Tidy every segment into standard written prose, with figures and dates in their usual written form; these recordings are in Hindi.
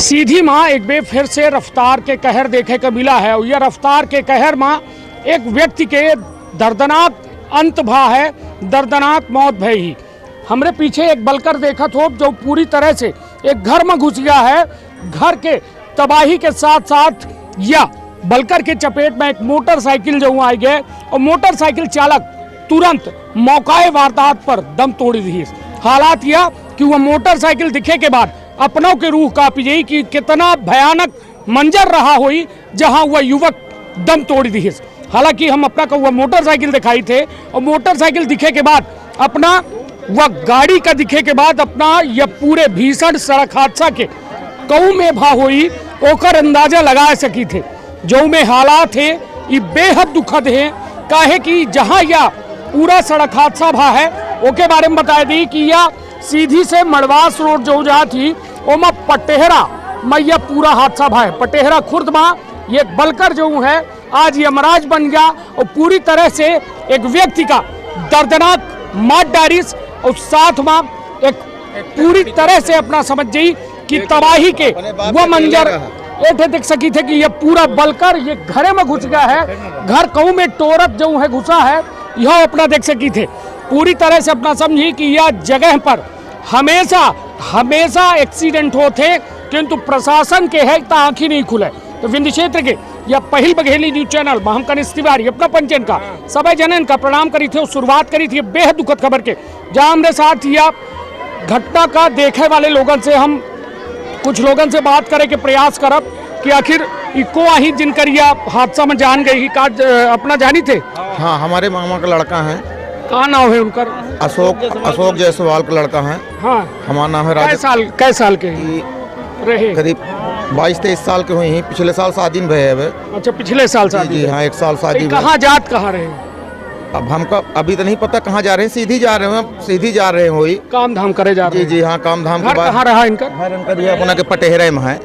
सीधी माँ एक बार फिर से रफ्तार के कहर देखे का मिला है और यह रफ्तार के कहर माँ एक व्यक्ति के दर्दनाक अंत भा है, दर्दनाक मौत भई ही। हमरे पीछे एक बलकर देखा थो जो पूरी तरह से एक घर में घुस गया है। घर के तबाही के साथ साथ या बलकर के चपेट में एक मोटरसाइकिल जो आ गए और मोटरसाइकिल चालक तुरंत मौकाए वारदात पर दम तोड़ दी। हालात यह कि वह मोटरसाइकिल दिखे के बाद अपनों के रूह कांपी गई कि कितना भयानक मंजर रहा हुई जहां वह युवक दम तोड़ दी। हालांकि हम अपना को वह मोटरसाइकिल दिखाई थे और मोटरसाइकिल दिखे के बाद अपना वह गाड़ी का दिखे के बाद अपना यह पूरे भीषण सड़क हादसा के कऊ में भा हुई ओकर अंदाजा लगा सकी थे। जो में हालात है ये बेहद दुखद है। काहे कि जहां यह पूरा सड़क हादसा भा है ओके बारे में बता दी कि यह सीधी से मड़वास रोड जो जहाँ थी ओमा पटेहरा में यह पूरा हादसा भा है। पटेहरा खुर्द में ये बलकर जो है आज यमराज बन गया और पूरी तरह से एक व्यक्ति का दर्दनाक मार डारिस और साथ में एक पूरी तरह से अपना समझ गई कि तबाही के वह मंजर ऐसे देख सकी थे कि यह पूरा बलकर ये घरे में घुस गया है। घर कहूँ में टोरत जो है घुसा है यह अपना देख सकी थे। पूरी तरह से अपना समझी कि यह जगह पर हमेशा हमेशा एक्सीडेंट होते किंतु प्रशासन के है तो आँखी नहीं खुले। तो विंध्य क्षेत्र के या पहल बघेली न्यूज चैनल में हम कनिष्ठ तिवारी अपना पंचन का सभी जनन का प्रणाम करी थे और शुरुआत करी थी बेहद दुखद खबर के जहां हमने साथ या घटना का देखे वाले लोगों से हम कुछ लोगों से बात करे के प्रयास करब कि आखिर इको आही जिनकर यह हादसा में जान गई का अपना जानी थे। हाँ, हमारे मामा का लड़का है। कहाँ नाम है उनकर? अशोक जायसवाल का लड़का है। हाँ, हमारा नाम है कै साल के रहे? करीब 22-23 साल के हुए हैं। पिछले साल शादी में भये। अच्छा, पिछले साल शादी? जी हाँ, 1 साल शादी। कहाँ जात कहाँ रहे? अब हमको अभी तो नहीं पता कहाँ जा रहे हैं। सीधी जा रहे हैं, सीधी जा रहे हैं वही काम धाम करे जा रहे हैं। जी हाँ, काम धाम के बाद। कहाँ रहा इनका? ये अपना के पटेहरा में है,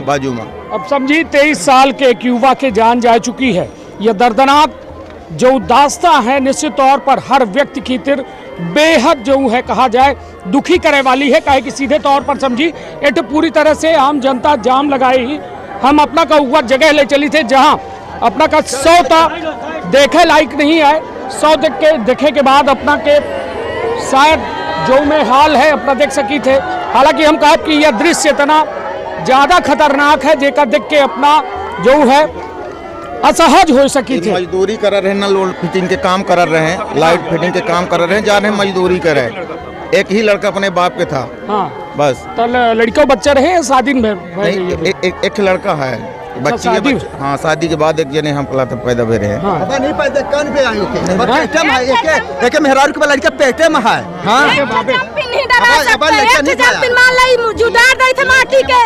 बाजू में। अब समझी 23 साल के एक युवा के जान जा चुकी है। यह दर्दनाक जो दास्ता है निश्चित तौर पर हर व्यक्ति की तिर बेहद जो है कहा जाए दुखी करे वाली है। काहे कि सीधे तौर पर समझी एक पूरी तरह से आम जनता जाम लगाई। हम अपना का हुआ जगह ले चली थे जहां अपना का 100 देखे लायक नहीं है। 100 देखे के बाद अपना के शायद जो में हाल है अपना देख सकी थे। हालांकि हम कहा कि यह दृश्य इतना ज्यादा खतरनाक है जेकर देख के अपना जो है असहज हो सकी थी। मजदूरी कर रहे हैं ना, लोड फिटिंग के काम कर रहे हैं, लाइट फिटिंग के काम कर रहे हैं, जा रहे हैं मजदूरी कर रहे हैं। एक ही लड़का अपने बाप के था। हाँ, बस। तो लड़का बच्चा रहे शादी में? एक लड़का है बच्ची के। हाँ, शादी के बाद एक जने हम पैदा हुए रहे। पता नहीं पैदा कौन पे आई एक मेहरारू के लड़का पेटे में है। हां, माटी के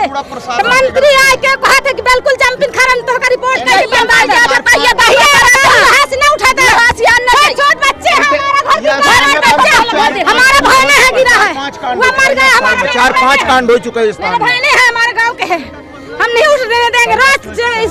मंत्री आए के कहते कि बिल्कुल जंपिंग खरन तो का रिपोर्ट नहीं बंदा जा बताइए दहिया हाथ न उठाता है। छोट बच्चे हमारा भाई ने है गिरा है, वो मर गया। हमारा 4-5 कांड हो चुके हैं इस मेरे भाई ने है, हमारे गांव के है। हम नहीं उठने देंगे। रोज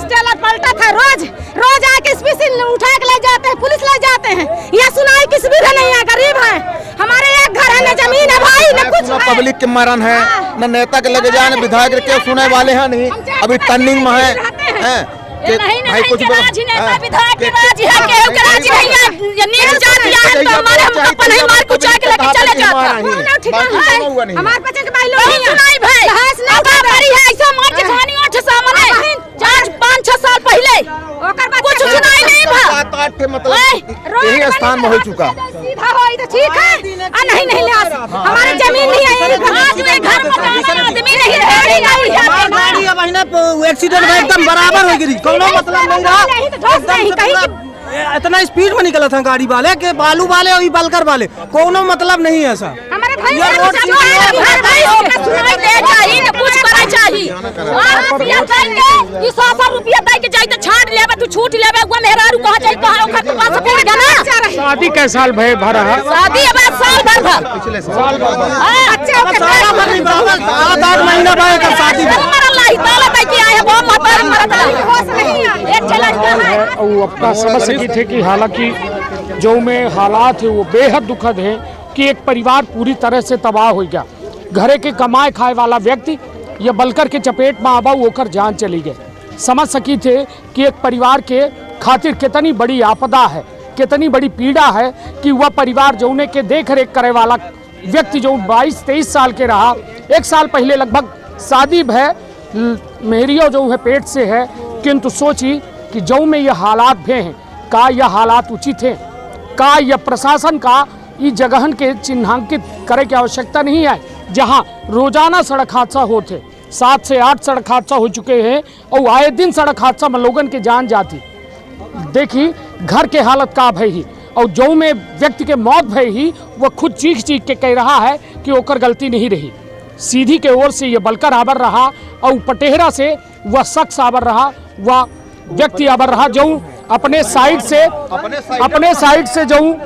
स्टेलर पलटा था, रोज आके स्पेशल उठा के ले जाते हैं, पुलिस ले जाते हैं। यह सुनाई किसी भी नहीं है, गरीब है। हमारे एक घर है, न जमीन है भाई, न कुछ है। पब्लिक के मरण है, न नेता के लगे जाने, विधायक के सुने वाले हैं नहीं। अभी टर्निंग में है नहीं कुछ नेता विधायक के राज है, केहू के राज नहीं है। ये नीच जाति है तो हमारे हम अपन ही मार कुचा के लेके चले जाते हैं। हमारे बच्चे के भाई लोग नहीं सुनाई भाई घास नहीं उठा रही है। ऐसा मार के खानी 8 सामने 4-5-6 साल पहले कुछ सुनाई नहीं भा। 7-8 मतलब यही स्थान में हो चुका। सीधा हो तो ठीक है। नहीं हमारे जमीन नहीं है, आज में घर में आदमी नहीं रहे। गाड़ी अब है ना एक्सीडेंट में एकदम बराबर हो गई। कोनो मतलब नहीं रहा। इतना स्पीड में निकला था गाड़ी वाले के, बालू वाले और बलकर वाले, कोनो मतलब नहीं है ऐसा। हमारे भाई सुनाई दे चाहिए न कुछ करा चाहिए। और ये देंगे ये 100 रुपया दे के जाई तो छाड़ लेबे, तू छूट लेबे। वो मेहरारू कहा जाई कहां ओखर के पास पड़ गया ना। शादी कै साल भय भरा है? शादी अब साल भर भा। पिछले साल अच्छा ओके सारा भर नहीं बराबर 7-8 महीना बाद का शादी मरला ही ताला तक के आए वो मतर मरता होश नहीं है। एक लड़का है वो अपना समझ सकी थे कि हालांकि जो में हालात है वो बेहद दुखद है कि एक परिवार पूरी तरह से तबाह हो गया। घरे के कमाए खाए वाला व्यक्ति ये बलकर के चपेट में आबाऊ होकर जान चली गए। समझ सकी थे कि एक परिवार के खातिर कितनी बड़ी आपदा है, कितनी बड़ी पीड़ा है कि वह परिवार जौने के देख रेख करे वाला व्यक्ति जो 22-23 साल के रहा, 1 साल पहले लगभग शादी भय मेहरियो जो है पेट से है, किंतु सोची कि जो में यह हालात भी हैं, का यह हालात उचित हैं, का यह प्रशासन का इस जगहन के चिन्हांकित करे की आवश्यकता नहीं है जहां रोजाना सड़क हादसा होते। 7 से 8 सड़क हादसा हो चुके हैं और आए दिन सड़क हादसा में लोगन के जान जाती। देखी घर के हालत का भय ही, और जो में व्यक्ति के मौत भय ही वह खुद चीख चीख के कह रहा है कि ओकर गलती नहीं रही। सीधी के ओर से यह बलकर आबर रहा और पटेहरा से वह शख्स आबर रहा, वह व्यक्ति आबर रहा जो अपने साइड से जो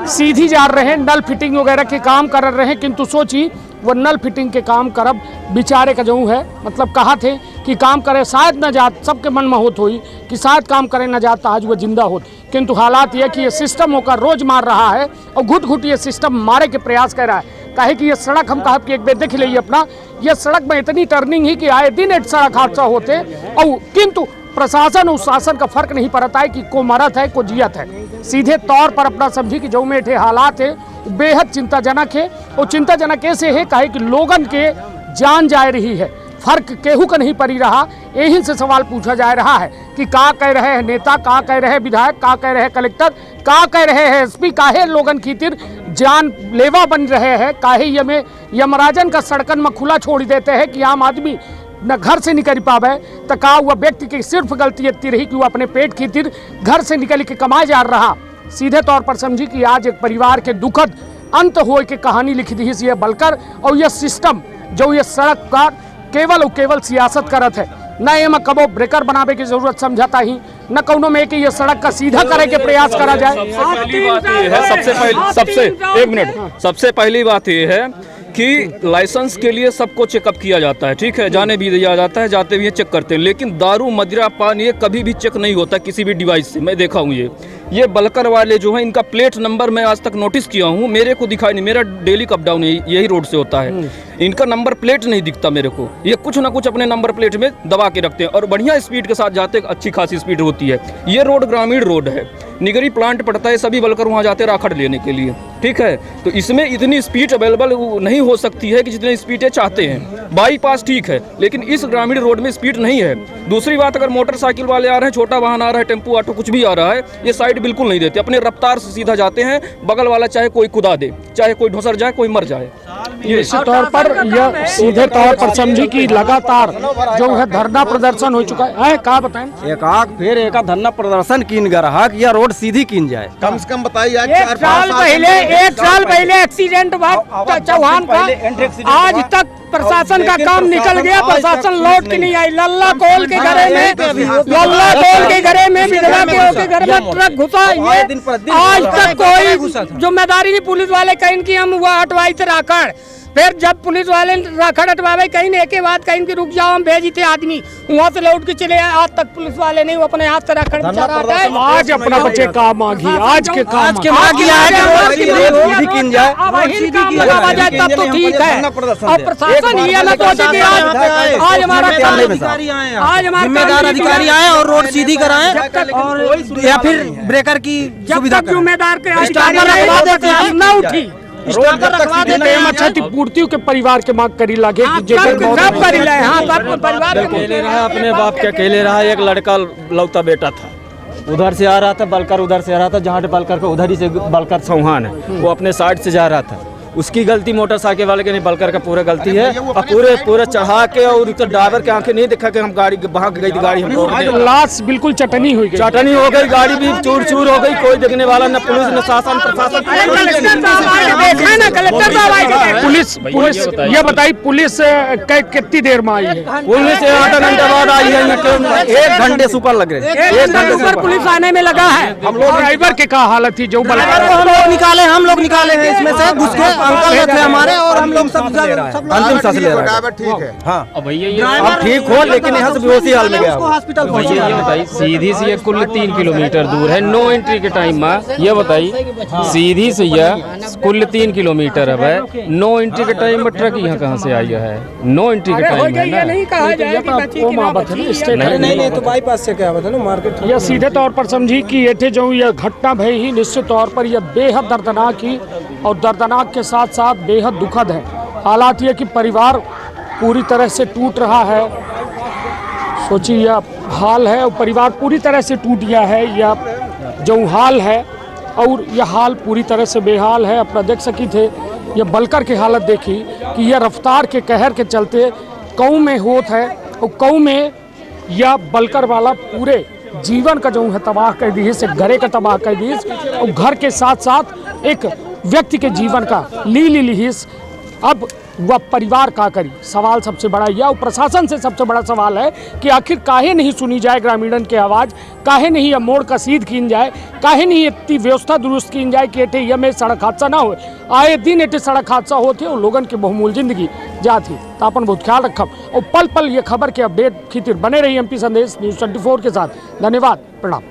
सीधी जा रहे हैं, नल फिटिंग वगैरह के काम कर रहे हैं, किंतु सोची वो नल फिटिंग के काम करब बेचारे का जो है मतलब कहा थे कि काम करे शायद न जात, सबके मन में होत हुई कि शायद काम करे न जात आज वो जिंदा होत, किंतु हालात ये कि ये सिस्टम होकर रोज मार रहा है और घुट घुट ये सिस्टम मारे के प्रयास कर रहा है। काहे कि ये सड़क हम कहा कि एक बार देख लीजिए अपना, ये सड़क में इतनी टर्निंग ही कि आए दिन एक सड़क हादसा होते और किंतु प्रशासन और शासन का फर्क नहीं पड़ता है कि को मरत है को जियत है। सीधे तौर पर अपना समझी कि जो मेठे हालात है बेहद चिंताजनक है, और चिंताजनक ऐसे है काहे कि लोगन के जान जा रही है, फर्क केहू का नहीं पड़ी रहा। यही से सवाल पूछा जा रहा है कि का कह रहे हैं नेता, का कह रहे हैं विधायक, का कह रहे हैं कलेक्टर, का कह रहे हैं एसपी, काहे लोगन खातिर जान लेवा बन रहे हैं, काहे ये यमराजन का सड़कन में खुला छोड़ देते हैं कि आम आदमी न घर से निकल पावे। तो का हुआ व्यक्ति की सिर्फ गलती इतनी रही कि वो अपने पेट खातिर घर से निकल के कमाए जा रहा। सीधे तौर पर समझी कि आज एक परिवार के दुखद अंत हो के कहानी लिख दी है बलकर, और यह सिस्टम जो ये सड़क का केवल और केवल सियासत करत है, न ये में कबो ब्रेकर बनावे की जरूरत समझाता ही, न कौनो में कि ये सड़क का सीधा करे के प्रयास करा जाए। सबसे पहली बात ये है कि लाइसेंस के लिए सबको चेकअप किया जाता है, ठीक है, जाने भी दिया जाता है, जाते भी चेक करते हैं, लेकिन दारू मदिरा पान ये कभी भी चेक नहीं होता किसी भी डिवाइस से। मैं देखा हूँ ये बलकर वाले जो हैं इनका प्लेट नंबर मैं आज तक नोटिस किया हूँ, मेरे को दिखाई नहीं, मेरा डेली अप डाउन यही रोड से होता है, इनका नंबर प्लेट नहीं दिखता मेरे को। ये कुछ ना कुछ अपने नंबर प्लेट में दबा के रखते हैं और बढ़िया स्पीड के साथ जाते, अच्छी खासी स्पीड होती है। ये रोड ग्रामीण रोड है, निगरी प्लांट पड़ता है, सभी बलकर वहाँ जाते हैं राखड़ लेने के लिए, ठीक है। तो इसमें इतनी स्पीड अवेलेबल नहीं हो सकती है कि जितनी स्पीड ये चाहते हैं। बाईपास ठीक है, लेकिन इस ग्रामीण रोड में स्पीड नहीं है। दूसरी बात, अगर मोटरसाइकिल वाले आ रहे हैं, छोटा वाहन आ रहा है, टेम्पो ऑटो कुछ भी आ रहा है, ये साइड बिल्कुल नहीं देते, अपने रफ्तार से सीधा जाते हैं। बगल वाला चाहे कोई कुदा दे, चाहे कोई ढुसर जाए, कोई मर जाए। इसी तौर पर यह सीधे तौर पर समझी कि लगातार जो है धरना प्रदर्शन हो चुका है। क्या बताएं, एक धरना प्रदर्शन कीन रहा कि यह रोड सीधी कीन जाए। कम से कम बताइए, 1 साल पहले एक्सीडेंट हुआ चौहान का, आज तक प्रशासन का काम निकल गया, प्रशासन लौट के नहीं आई। लल्ला कोल के घरे में विधवा के घर में ट्रक घुसा, ये आज तक कोई जिम्मेदारी नहीं। पुलिस वाले कहीं की हम हुआ हटवाई थे राखड़, फिर जब पुलिस वाले राखड़ हटवावे कहीं एक ही बात कहीं कि रुक जाओ, हम भेजी थे आदमी, वहाँ से लौट के चले आए। आज तक पुलिस वाले नहीं, वो अपने हाथ से राखड़ आज अपना बच्चे काम मांगी, आज के काम तब तो ठीक है। और प्रशासन ये ना सोचे कि आज हमारा जिम्मेदार अधिकारी आए और रोड सीधी कराएं, और या फिर ब्रेकर की सुविधा जिम्मेदार के अधिकारी न उठी क्षतिपूर्ति के परिवार के मांग करी लगे अकेले रहा, अपने बाप के अकेले रहा। एक लड़का लौता बेटा था, उधर से आ रहा था बलकर, उधर से आ रहा था, जहाँ बलकर को उधर ही से बलकर चौहान है, वो अपने साइड से जा रहा था। उसकी गलती मोटरसाइकिल वाले की नहीं, बलकर का पूरा गलती है। और पूरे चढ़ा के और तो ड्राइवर के आंखें नहीं दिखा कि हम गाड़ी भाग गई थी, गाड़ी हम लाश बिल्कुल चटनी हो गई, गाड़ी भी चूर चूर हो गई, कोई देखने वाला न पुलिस न शासन प्रशासन। पुलिस ये बताई पुलिस कितनी देर में आई है? पुलिस 8 घंटे बाद आई है, 1 घंटे से ऊपर लग रहे, 1 घंटे ऊपर पुलिस आने में लगा है। हम लोग ड्राइवर के क्या हालत थी जो हम लोग निकाले हैं इसमें से घुस के, अंकल थे हमारे और हम लोग सब अंतिम सांस ले रहा है। ठीक है। हाँ अब भैया ये अब ठीक हो, लेकिन यहाँ से बेहोशी हाल में गया वो। हॉस्पिटल भैया ये बताइए, सीधी से ये कुल 3 किलोमीटर दूर है, नो एंट्री के टाइम में ये बताइए, सीधी से यह कुल 3 किलोमीटर है, नो एंट्री के टाइम में ट्रक यहाँ कहाँ से आई है? नो एंट्री के टाइम है ना। नहीं कहा जाए कि बची की ना बची। नहीं तो बाईपास से क्या बता ना मार्केट। यह सीधे तौर पर समझी कि ये जो यह घटना भई ही निश्चित तौर पर यह बेहद दर्दनाक ही और दर्दनाक के साथ साथ बेहद दुखद है। हालात ये कि परिवार पूरी तरह से टूट रहा है। सोचिए यह हाल है और परिवार पूरी तरह से टूट गया है, यह जो हाल है और यह हाल पूरी तरह से बेहाल है। अपना देख सकी थे यह बलकर की हालत देखी कि यह रफ्तार के कहर के चलते कऊ में होत है और कऊ में यह बलकर वाला पूरे जीवन का जो है तबाह कर दी है, से घरे का तबाह कर दी है और घर के साथ साथ एक व्यक्ति के जीवन का ली हिस्स। अब वह परिवार का करी, सवाल सबसे बड़ा यह और प्रशासन से सबसे बड़ा सवाल है कि आखिर काहे नहीं सुनी जाए ग्रामीणन के आवाज़, काहे नहीं यह मोड़ कसीद की जाए, काहे नहीं इतनी व्यवस्था दुरुस्त की जाए कि एटे में सड़क हादसा ना हो। आए दिन एटे सड़क हादसा होते और लोगन के बहुमूल जिंदगी जाती। तो अपन बहुत ख्याल रखब और पल पल ये खबर के अपडेट खातिर बने रही MP संदेश न्यूज़ 24 के साथ। धन्यवाद, प्रणाम।